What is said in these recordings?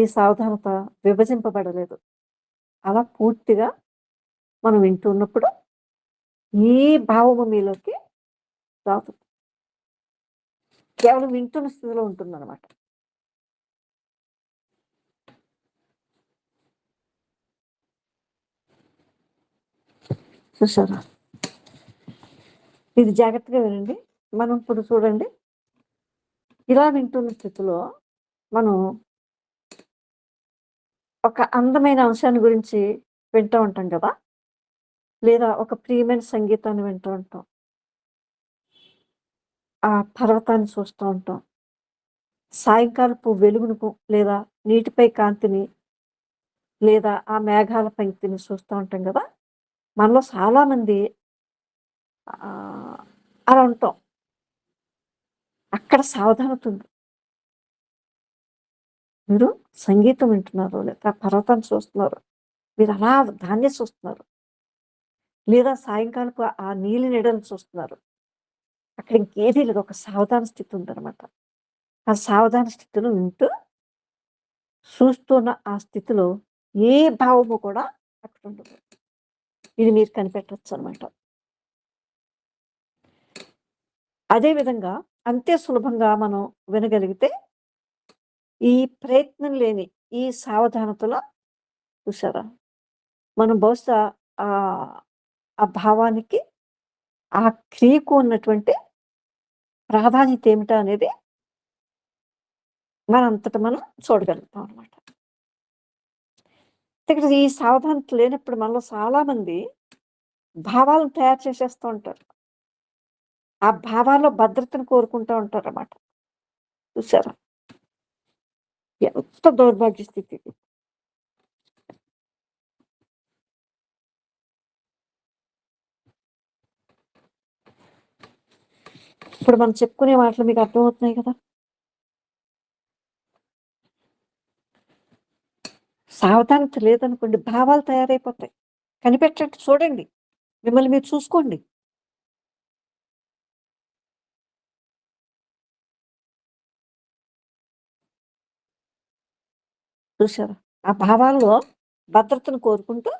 ఈ సావధానత విభజింపబడలేదు. అలా పూర్తిగా మనం వింటున్నప్పుడు ఏ భావము మీలోకి రాదు. కేవలం వింటున్న స్థితిలో ఉంటుందన్నమాట. చూసారా? ఇది జాగ్రత్తగా వినండి. మనం ఇప్పుడు చూడండి, ఇలా వింటున్న స్థితిలో మనం ఒక అందమైన అంశాన్ని గురించి వింటూ ఉంటాం కదా! లేదా ఒక ప్రియమైన సంగీతాన్ని వింటూ ఉంటాం. ఆ పర్వతాన్ని చూస్తూ ఉంటాం. సాయంకాలపు వెలుగును లేదా నీటిపై కాంతిని, లేదా ఆ మేఘాల పంక్తిని చూస్తూ ఉంటాం గదా! మనలో చాలామంది అలా ఉంటాం. అక్కడ సావధానత ఉంది. మీరు సంగీతం వింటున్నారు, లేదా పర్వతాన్ని చూస్తున్నారు. మీరు అలా దాన్నే చూస్తున్నారు. లేదా సాయంకాలపు ఆ నీలి నీడలను చూస్తున్నారు. అక్కడ ఇంకేదీ లేదు. ఒక సావధాన స్థితి ఉందనమాట. ఆ సావధాన స్థితిలో వింటూ, చూస్తున్న ఆ స్థితిలో ఏ భావము కూడా అక్కడుండదు. ఇది మీరు కనిపెట్టొచ్చనమాట. అదే విధంగా అంతే సులభంగా మనం వినగలిగితే, ఈ ప్రయత్నం లేని ఈ సావధానతలో చూసారా? మనం బహుశా ఆహ్, ఆ భావానికి, ఆ క్రియకు ఉన్నటువంటి ప్రాధాన్యత ఏమిటా అనేది మనంతట మనం చూడగలుగుతాం అనమాట. ఇక్కడ ఈ సావధానత లేనప్పుడు మనలో చాలామంది భావాలను తయారు చేసేస్తూ ఉంటారు. ఆ భావాల్లో భద్రతను కోరుకుంటూ ఉంటారన్నమాట. చూసారా? ఎంత దౌర్భాగ్య స్థితి ఇది. ఇప్పుడు మనం చెప్పుకునే మాటలు మీకు అర్థమవుతున్నాయి కదా! సావధానత లేదనుకోండి, భావాలు తయారైపోతాయి. కనిపెట్టండి, చూడండి. మిమ్మల్ని మీరు చూసుకోండి. చూసారా? ఆ భావాల్లో భద్రతను కోరుకుంటూ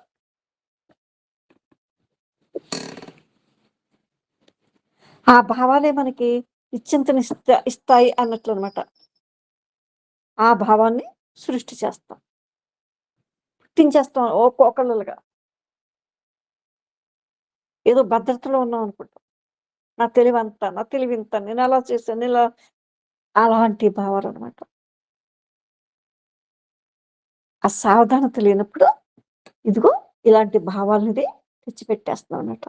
ఆ భావాలే మనకి ఇస్తాయి అన్నట్లనమాట. ఆ భావాన్ని సృష్టి చేస్తాం. పుట్టించేస్తాం కోకొల్లలుగా. ఏదో భద్రతలో ఉన్నాం అనుకుంటాం. నా తెలివంత, నా తెలివింత, నేనలా చేశాను, ఇలా అలాంటి భావాలనమాట. ఆ సావధానత లేనప్పుడు ఇదిగో ఇలాంటి భావాలనేది తెచ్చిపెట్టేస్తున్నామన్నమాట.